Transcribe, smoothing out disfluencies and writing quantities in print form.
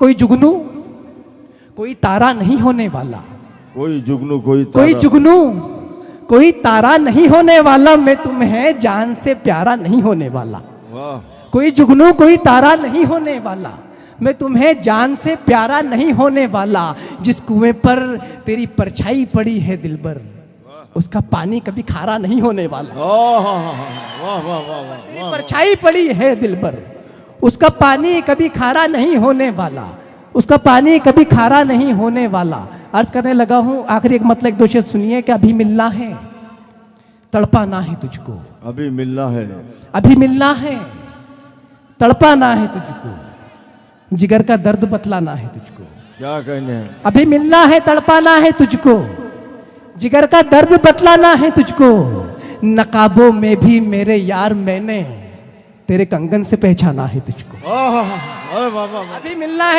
कोई जुगनू कोई तारा नहीं होने वाला, कोई जुगनू कोई कोई जुगनू कोई तारा नहीं होने वाला, मैं तुम्हें जान से प्यारा नहीं होने वाला। वाह। कोई जुगनू कोई तारा नहीं होने वाला, मैं तुम्हें जान से प्यारा नहीं होने वाला। जिस कुएं पर तेरी परछाई पड़ी है दिलबर, उसका पानी कभी खारा नहीं होने वाला। वाह वाह वाह वाह। तेरी परछाई पड़ी है दिलबर, उसका पानी कभी खारा नहीं होने वाला, उसका पानी कभी खारा नहीं होने वाला। अर्ज करने लगा हूं, आखिरी एक मतलब एक दो शेर सुनिए कि अभी मिलना है, तड़पाना है तुझको। अभी मिलना है, अभी मिलना है, तड़पाना है तुझको, जिगर का दर्द बतलाना है तुझको। क्या कहने हैं? अभी मिलना है, तड़पाना है तुझको, जिगर का दर्द बतलाना है तुझको। नकाबों में भी मेरे यार मैंने तेरे कंगन से पहचाना है तुझको। अरे वाह वाह। अभी मिलना है।